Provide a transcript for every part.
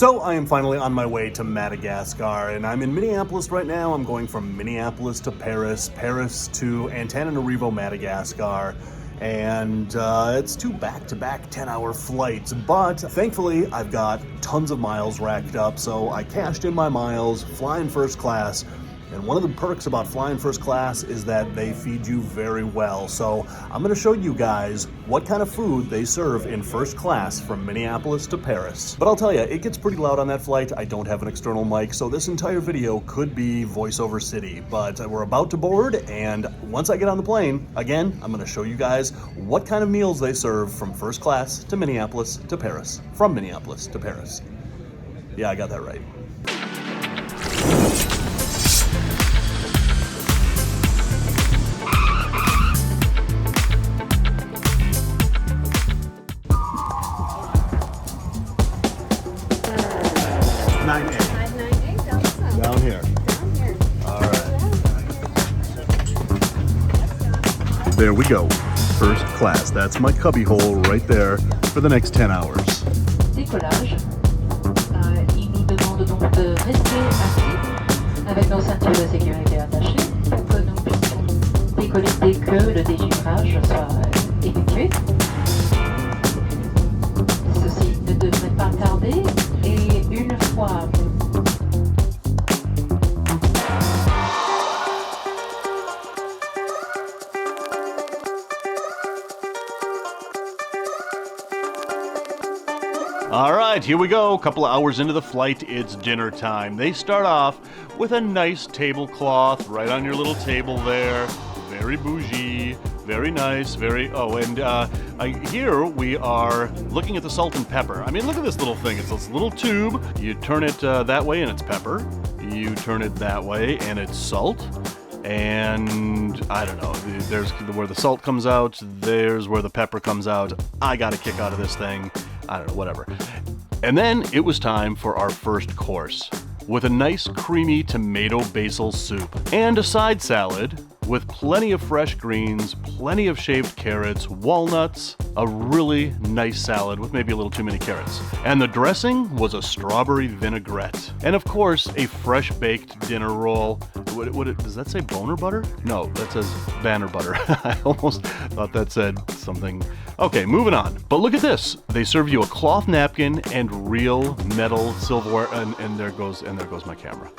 So I am finally on my way to Madagascar, and I'm in Minneapolis right now. I'm going from Minneapolis to Paris, Paris to Antananarivo, Madagascar, and it's two back-to-back 10-hour flights, but thankfully I've got tons of miles racked up, so I cashed in my miles, flying first class. And one of the perks about flying first class is that they feed you very well. So I'm going to show you guys what kind of food they serve in first class from Minneapolis to Paris. But I'll tell you, it gets pretty loud on that flight. I don't have an external mic, so this entire video could be voiceover city. But we're about to board, and once I get on the plane, again, I'm going to show you guys what kind of meals they serve from first class to Minneapolis to Paris. From Minneapolis to Paris. Yeah, I got that right. Down here. All right. There we go. First class. That's my cubby hole right there for the next 10 hours. Décollage. Il nous demande donc de rester assis avec nos ceintures de sécurité attachées pour que nous puissions décoller dès que le dégivrage soit effectué. Ceci ne devrait pas tarder et une fois All right, here we go. A couple of hours into the flight, it's dinner time. They start off with a nice tablecloth right on your little table there. Very bougie, very nice, here we are looking at the salt and pepper. I mean, look at this little thing. It's this little tube. You turn it that way and it's pepper. You turn it that way and it's salt. And I don't know, there's where the salt comes out, there's where the pepper comes out. I got a kick out of this thing. I don't know, whatever. And then it was time for our first course with a nice creamy tomato basil soup and a side salad with plenty of fresh greens, plenty of shaved carrots, walnuts, a really nice salad with maybe a little too many carrots. And the dressing was a strawberry vinaigrette. And of course, a fresh baked dinner roll. Does that say boner butter? No, that says banner butter. I almost thought that said something. Okay, moving on. But look at this. They serve you a cloth napkin and real metal silverware, and there goes my camera.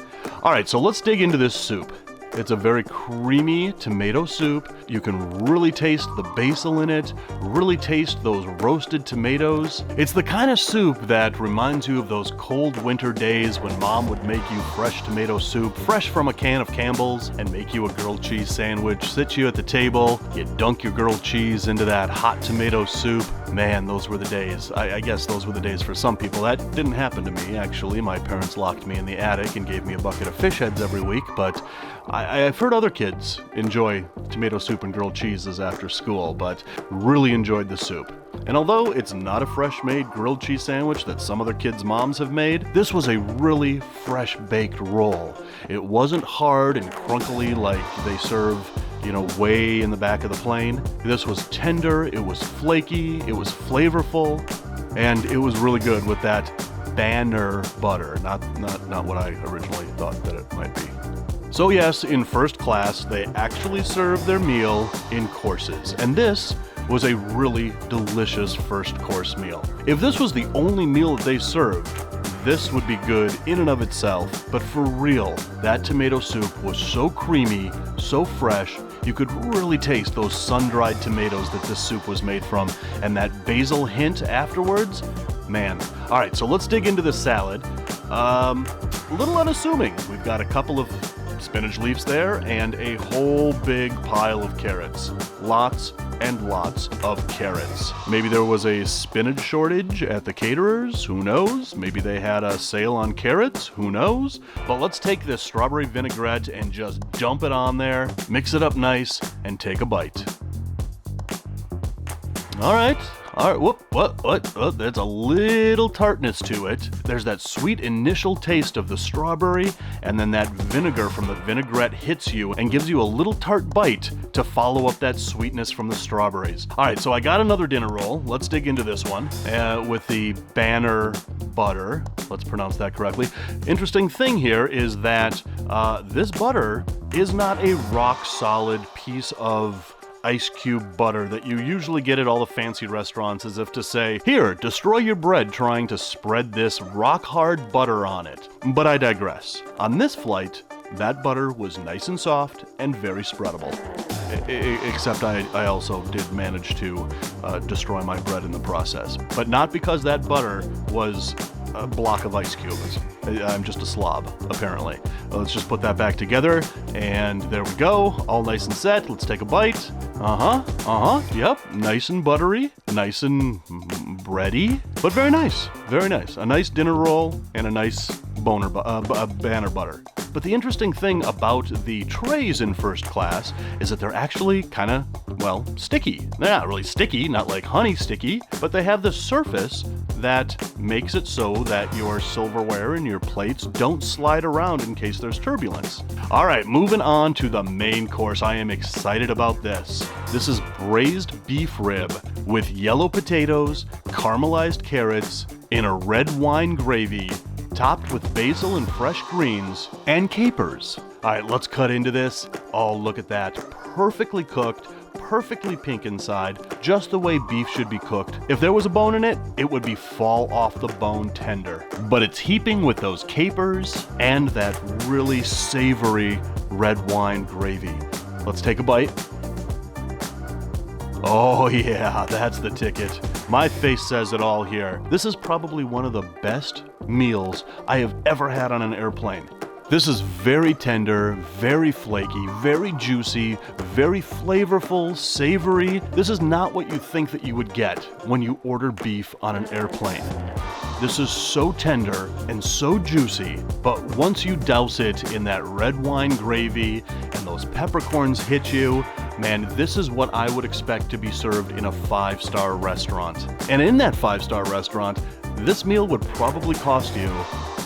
All right, so let's dig into this soup. It's a very creamy tomato soup. You can really taste the basil in it, really taste those roasted tomatoes. It's the kind of soup that reminds you of those cold winter days when mom would make you fresh tomato soup, fresh from a can of Campbell's, and make you a grilled cheese sandwich, sit you at the table, you dunk your grilled cheese into that hot tomato soup. Man, those were the days. I guess those were the days for some people. That didn't happen to me, actually. My parents locked me in the attic and gave me a bucket of fish heads every week, but I've heard other kids enjoy tomato soup and grilled cheeses after school, but really enjoyed the soup. And although it's not a fresh-made grilled cheese sandwich that some other kids' moms have made, this was a really fresh-baked roll. It wasn't hard and crunkly like they serve, way in the back of the plane. This was tender, it was flaky, it was flavorful, and it was really good with that banner butter, not what I originally thought that it might be. So yes, in first class, they actually serve their meal in courses, and this was a really delicious first course meal. If this was the only meal that they served, this would be good in and of itself, but for real, that tomato soup was so creamy, so fresh, you could really taste those sun-dried tomatoes that this soup was made from, and that basil hint afterwards, man. All right, so let's dig into this salad. A little unassuming. We've got a couple of spinach leaves there and a whole big pile of carrots. Lots and lots of carrots. Maybe there was a spinach shortage at the caterers, who knows? Maybe they had a sale on carrots, who knows? But let's take this strawberry vinaigrette and just dump it on there, mix it up nice, and take a bite. All right, All right, what? There's a little tartness to it. There's that sweet initial taste of the strawberry, and then that vinegar from the vinaigrette hits you and gives you a little tart bite to follow up that sweetness from the strawberries. All right, so I got another dinner roll. Let's dig into this one with the Banner butter. Let's pronounce that correctly. Interesting thing here is that this butter is not a rock solid piece of ice cube butter that you usually get at all the fancy restaurants, as if to say, here, destroy your bread trying to spread this rock hard butter on it. But I digress. On this flight, that butter was nice and soft and very spreadable. Except I also did manage to destroy my bread in the process. But not because that butter was a block of ice cubes. I'm just a slob, apparently. Let's just put that back together, and there we go, all nice and set. Let's take a bite. Yep, nice and buttery, nice and bready, but very nice, very nice. A nice dinner roll and a nice Banner butter. But the interesting thing about the trays in first class is that they're actually kind of, well, sticky. They're not really sticky, not like honey sticky, but they have this surface that makes it so that your silverware and your plates don't slide around in case there's turbulence. All right, moving on to the main course. I am excited about this. This is braised beef rib with yellow potatoes, caramelized carrots, in a red wine gravy, topped with basil and fresh greens, and capers. All right, let's cut into this. Oh, look at that. Perfectly cooked, perfectly pink inside, just the way beef should be cooked. If there was a bone in it, it would be fall off the bone tender. But it's heaping with those capers and that really savory red wine gravy. Let's take a bite. Oh yeah, that's the ticket. My face says it all here. This is probably one of the best meals I have ever had on an airplane. This is very tender, very flaky, very juicy, very flavorful, savory. This is not what you think that you would get when you order beef on an airplane. This is so tender and so juicy, but once you douse it in that red wine gravy and those peppercorns hit you, man, this is what I would expect to be served in a 5-star restaurant. And in that 5-star restaurant, this meal would probably cost you,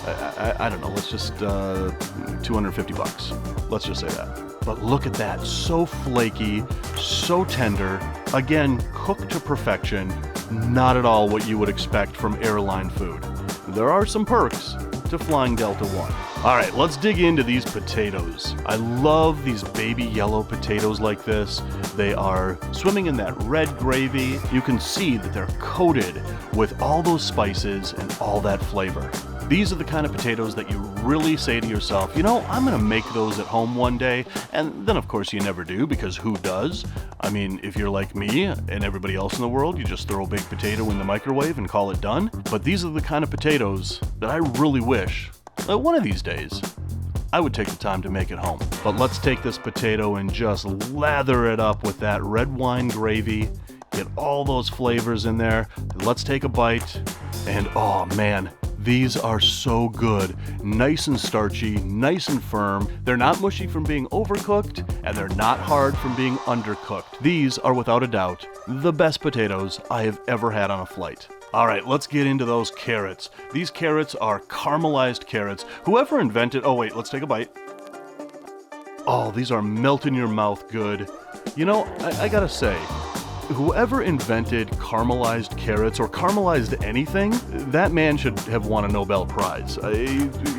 I don't know, let's just, $250. Let's just say that. But look at that, so flaky, so tender, again, cooked to perfection, not at all what you would expect from airline food. There are some perks to flying Delta One. All right, let's dig into these potatoes. I love these baby yellow potatoes like this. They are swimming in that red gravy. You can see that they're coated with all those spices and all that flavor. These are the kind of potatoes that you really say to yourself, you know, I'm gonna make those at home one day, and then of course you never do, because who does? I mean, if you're like me and everybody else in the world, you just throw a baked potato in the microwave and call it done. But these are the kind of potatoes that I really wish that one of these days I would take the time to make at home. But let's take this potato and just lather it up with that red wine gravy, get all those flavors in there. Let's take a bite, and oh man, these are so good. Nice and starchy, nice and firm. They're not mushy from being overcooked, and they're not hard from being undercooked. These are without a doubt the best potatoes I have ever had on a flight. All right, let's get into those carrots. These carrots are caramelized carrots. Whoever invented, oh wait, let's take a bite. Oh, these are melt in your mouth good. You know, I gotta say, whoever invented caramelized carrots or caramelized anything, that man should have won a Nobel Prize.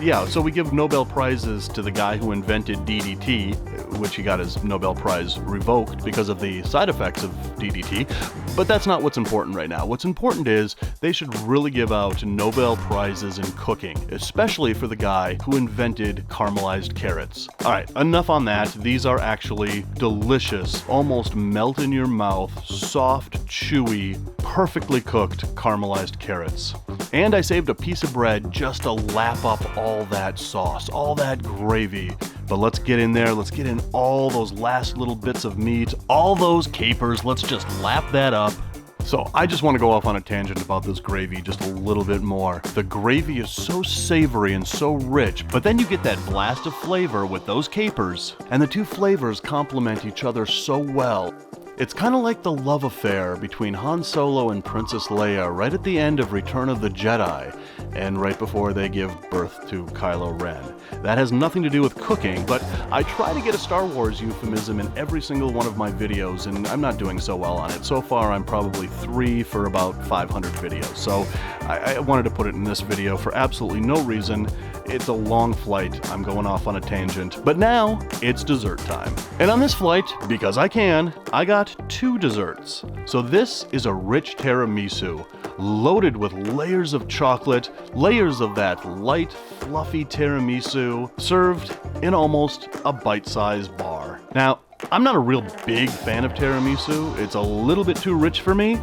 Yeah, so we give Nobel Prizes to the guy who invented DDT, which he got his Nobel Prize revoked because of the side effects of DDT, but that's not what's important right now. What's important is they should really give out Nobel Prizes in cooking, especially for the guy who invented caramelized carrots. All right, enough on that. These are actually delicious, almost melt in your mouth, soft, chewy, perfectly cooked caramelized carrots. And I saved a piece of bread just to lap up all that sauce, all that gravy. But let's get in there, let's get in all those last little bits of meat, all those capers, let's just lap that up. So I just want to go off on a tangent about this gravy just a little bit more. The gravy is so savory and so rich, but then you get that blast of flavor with those capers, and the two flavors complement each other so well. It's kind of like the love affair between Han Solo and Princess Leia right at the end of Return of the Jedi, and right before they give birth to Kylo Ren. That has nothing to do with cooking, but I try to get a Star Wars euphemism in every single one of my videos, and I'm not doing so well on it. So far, I'm probably 3 for about 500 videos, so I wanted to put it in this video for absolutely no reason. It's a long flight, I'm going off on a tangent, but now it's dessert time. And on this flight, because I can, I got 2 desserts. So this is a rich tiramisu, loaded with layers of chocolate, layers of that light, fluffy tiramisu, served in almost a bite-sized bar. Now, I'm not a real big fan of tiramisu, it's a little bit too rich for me,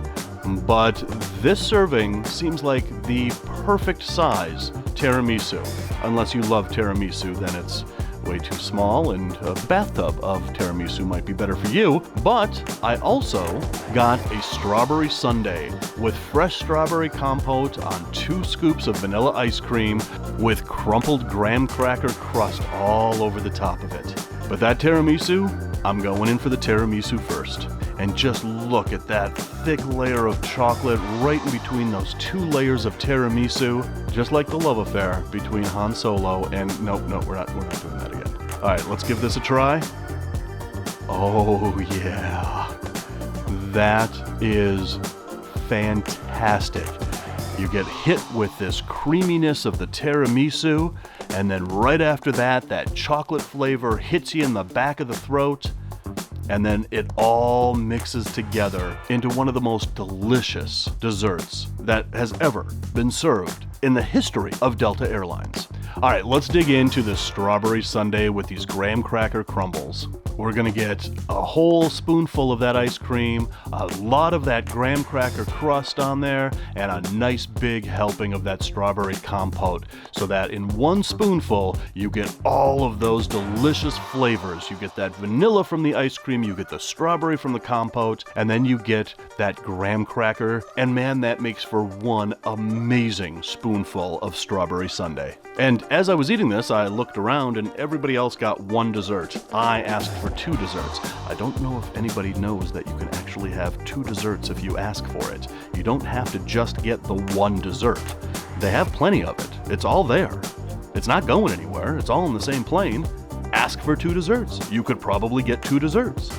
but this serving seems like the perfect size tiramisu. Unless you love tiramisu, then it's way too small, and a bathtub of tiramisu might be better for you. But I also got a strawberry sundae with fresh strawberry compote on 2 scoops of vanilla ice cream with crumpled graham cracker crust all over the top of it. But that tiramisu, I'm going in for the tiramisu first. And just look at that thick layer of chocolate right in between those 2 layers of tiramisu, just like the love affair between Han Solo and... No, we're not doing that again. All right, let's give this a try. Oh yeah, that is fantastic. You get hit with this creaminess of the tiramisu, and then right after that, that chocolate flavor hits you in the back of the throat. And then it all mixes together into one of the most delicious desserts that has ever been served in the history of Delta Airlines. All right, let's dig into this strawberry sundae with these graham cracker crumbles. We're gonna get a whole spoonful of that ice cream, a lot of that graham cracker crust on there, and a nice big helping of that strawberry compote, so that in one spoonful, you get all of those delicious flavors. You get that vanilla from the ice cream, you get the strawberry from the compote, and then you get that graham cracker, and man, that makes for one amazing spoonful of strawberry sundae. And as I was eating this, I looked around and everybody else got 1 dessert. I asked for 2 desserts. I don't know if anybody knows that you can actually have 2 desserts if you ask for it. You don't have to just get the 1 dessert. They have plenty of it. It's all there. It's not going anywhere. It's all in the same plane. Ask for 2 desserts. You could probably get 2 desserts.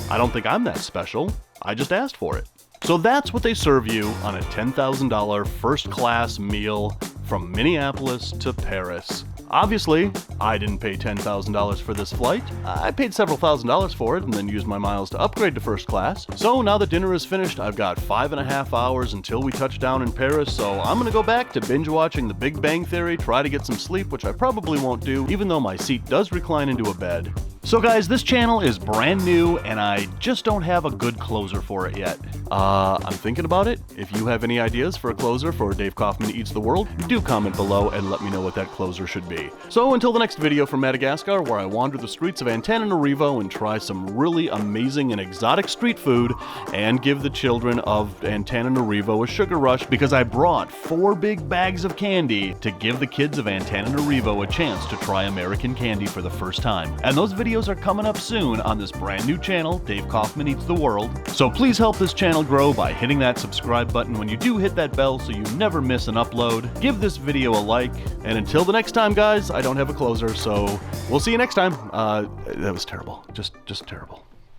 I don't think I'm that special. I just asked for it. So that's what they serve you on a $10,000 first-class meal from Minneapolis to Paris. Obviously, I didn't pay $10,000 for this flight. I paid several $1,000s for it and then used my miles to upgrade to first class. So now that dinner is finished, I've got 5.5 hours until we touch down in Paris, so I'm gonna go back to binge watching The Big Bang Theory, try to get some sleep, which I probably won't do, even though my seat does recline into a bed. So guys, this channel is brand new and I just don't have a good closer for it yet. I'm thinking about it. If you have any ideas for a closer for Dave Kaufman Eats the World, do comment below and let me know what that closer should be. So until the next video from Madagascar, where I wander the streets of Antananarivo and try some really amazing and exotic street food, and give the children of Antananarivo a sugar rush because I brought 4 big bags of candy to give the kids of Antananarivo a chance to try American candy for the first time. And those videos are coming up soon on this brand new channel, Dave Kaufman Eats the World. So please help this channel grow by hitting that subscribe button when you do hit that bell so you never miss an upload. Give this video a like, and until the next time guys, I don't have a closer, so we'll see you next time. That was terrible. Just terrible.